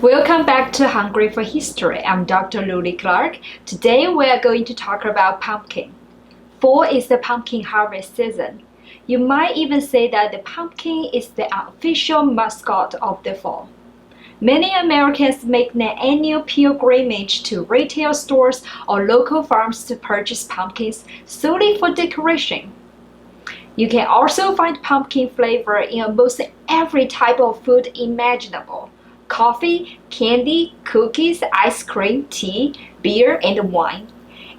Welcome back to Hungry for History. I'm Dr. Lily Clark. Today we are going to talk about pumpkin. Fall is the pumpkin harvest season. You might even say that the pumpkin is the unofficial mascot of the fall. Many Americans make an annual pilgrimage to retail stores or local farms to purchase pumpkins solely for decoration. You can also find pumpkin flavor in almost every type of food imaginable. Coffee, candy, cookies, ice cream, tea, beer, and wine.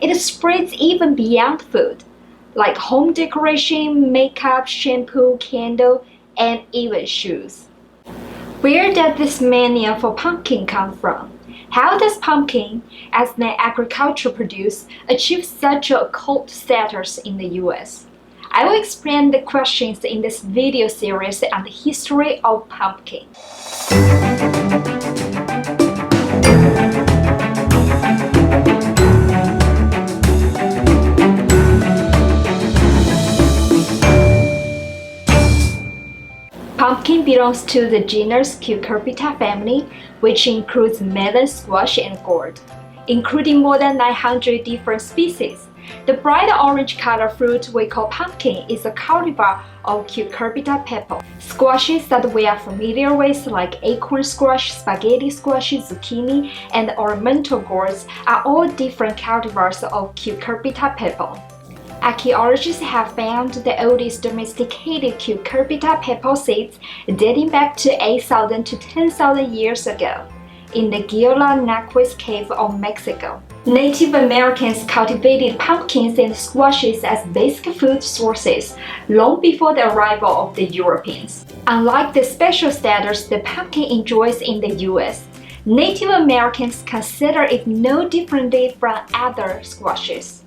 It spreads even beyond food, like home decoration, makeup, shampoo, candle, and even shoes. Where does this mania for pumpkin come from? How does pumpkin, as an agricultural produce, achieve such a cult status in the US? I will explain the questions in this video series on the history of pumpkin. Pumpkin belongs to the genus Cucurbita family, which includes melon, squash, and gourd, including more than 900 different species. The bright orange color fruit we call pumpkin is a cultivar of Cucurbita pepo. Squashes that we are familiar with, like acorn squash, spaghetti squash, zucchini, and ornamental gourds, are all different cultivars of Cucurbita pepo. Archaeologists have found the oldest domesticated Cucurbita pepo seeds dating back to 8,000 to 10,000 years ago in the Gila Naquis cave of Mexico. Native Americans cultivated pumpkins and squashes as basic food sources long before the arrival of the Europeans. Unlike the special status the pumpkin enjoys in the US, Native Americans consider it no differently from other squashes.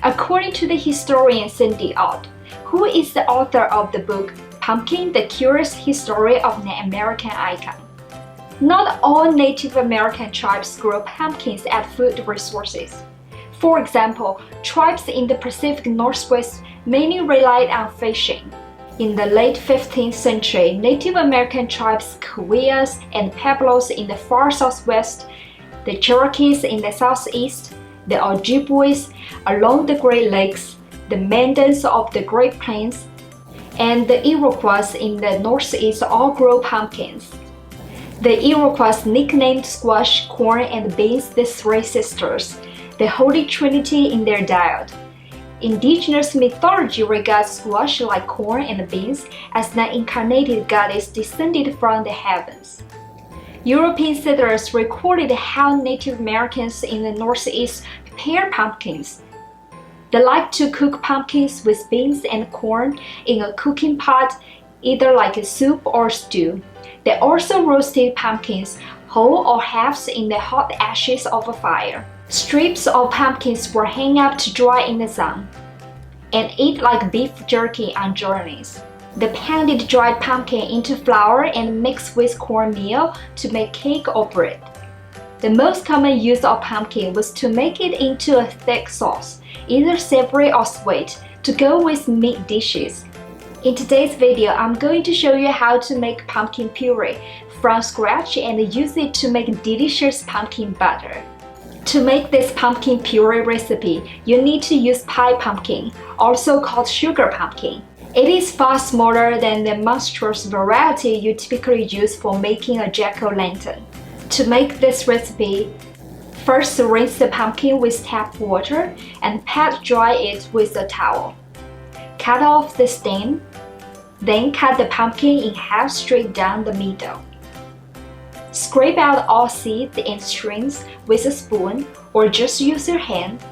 According to the historian Cindy Ott, who is the author of the book Pumpkin: The Curious History of an American Icon, not all Native American tribes grow pumpkins as food resources. For example, tribes in the Pacific Northwest mainly relied on fishing. In the late 15th century, Native American tribes Cahuillas and Pueblos in the far southwest, the Cherokees in the southeast, the Ojibways along the Great Lakes, the Mandans of the Great Plains, and the Iroquois in the northeast all grow pumpkins. The Iroquois nicknamed squash, corn, and beans the Three Sisters, the Holy Trinity in their diet. Indigenous mythology regards squash, like corn and beans, as an incarnated goddess descended from the heavens. European settlers recorded how Native Americans in the Northeast prepare pumpkins. They like to cook pumpkins with beans and corn in a cooking pot, either like a soup or stew. They also roasted pumpkins, whole or halves, in the hot ashes of a fire. Strips of pumpkins were hung up to dry in the sun and eat like beef jerky on journeys. They pounded dried pumpkin into flour and mixed with cornmeal to make cake or bread. The most common use of pumpkin was to make it into a thick sauce, either savory or sweet, to go with meat dishes. In today's video, I'm going to show you how to make pumpkin puree from scratch and use it to make delicious pumpkin butter. To make this pumpkin puree recipe, you need to use pie pumpkin, also called sugar pumpkin. It is far smaller than the monstrous variety you typically use for making a jack-o'-lantern. To make this recipe, first rinse the pumpkin with tap water and pat dry it with a towel. Cut off the stem, then cut the pumpkin in half straight down the middle. Scrape out all seeds and strings with a spoon or just use your hand.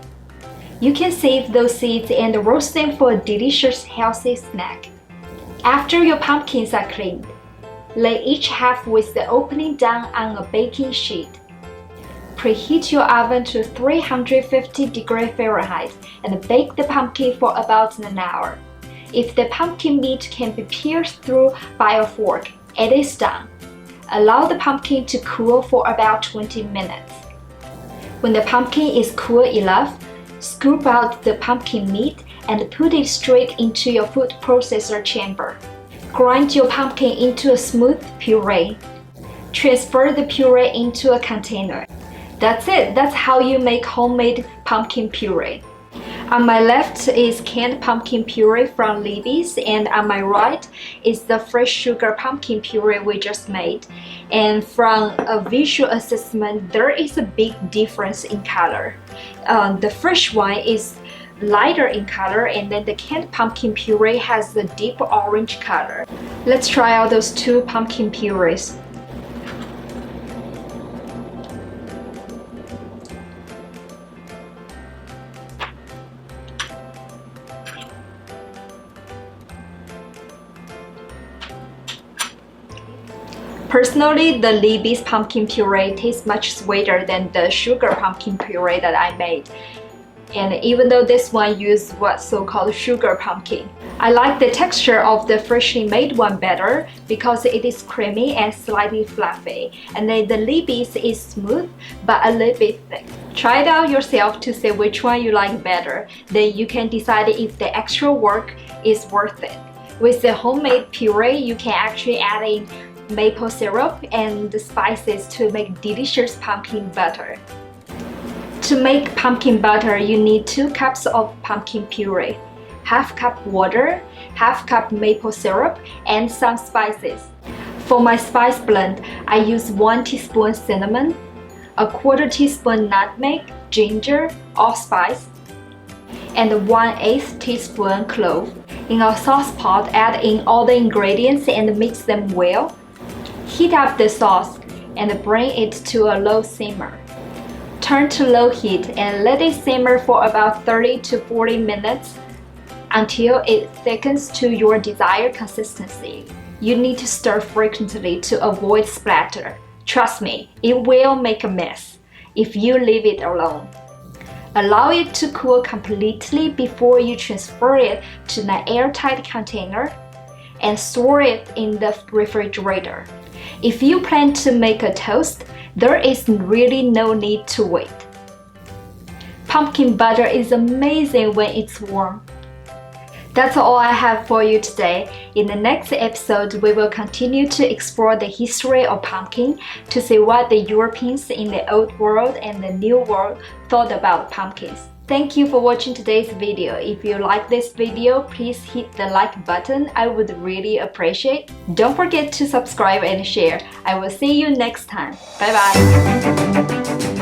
You can save those seeds and roast them for a delicious, healthy snack. After your pumpkins are cleaned, lay each half with the opening down on a baking sheet. Preheat your oven to 350 degrees Fahrenheit and bake the pumpkin for about an hour. If the pumpkin meat can be pierced through by a fork, it is done. Allow the pumpkin to cool for about 20 minutes. When the pumpkin is cool enough, scoop out the pumpkin meat and put it straight into your food processor chamber. Grind your pumpkin into a smooth puree. Transfer the puree into a container. That's it. That's how you make homemade pumpkin puree. On my left is canned pumpkin puree from Libby's, and on my right is the fresh sugar pumpkin puree we just made. And from a visual assessment, there is a big difference in color. The fresh one is lighter in color, and then the canned pumpkin puree has the deep orange color. Let's try out those two pumpkin purees. Personally, the Libby's pumpkin puree tastes much sweeter than the sugar pumpkin puree that I made. And even though this one used what's so-called sugar pumpkin, I like the texture of the freshly made one better because it is creamy and slightly fluffy. And then the Libby's is smooth but a little bit thick. Try it out yourself to see which one you like better. Then you can decide if the extra work is worth it. With the homemade puree, you can actually add in maple syrup and the spices to make delicious pumpkin butter. To make pumpkin butter, you need 2 cups of pumpkin puree, half cup water, half cup maple syrup, and some spices. For my spice blend, I use 1 teaspoon cinnamon, a 1/4 teaspoon nutmeg, ginger, allspice, and 1/8 teaspoon clove. In a sauce pot, add in all the ingredients and mix them well. Heat up the sauce and bring it to a low simmer. Turn to low heat and let it simmer for about 30 to 40 minutes until it thickens to your desired consistency. You need to stir frequently to avoid splatter. Trust me, it will make a mess if you leave it alone. Allow it to cool completely before you transfer it to an airtight container and store it in the refrigerator. If you plan to make a toast, there is really no need to wait. Pumpkin butter is amazing when it's warm. That's all I have for you today. In the next episode, we will continue to explore the history of pumpkin to see what the Europeans in the Old World and the New World thought about pumpkins. Thank you for watching today's video. If you like this video, please hit the like button. I would really appreciate. Don't forget to subscribe and share. I will see you next time. Bye bye.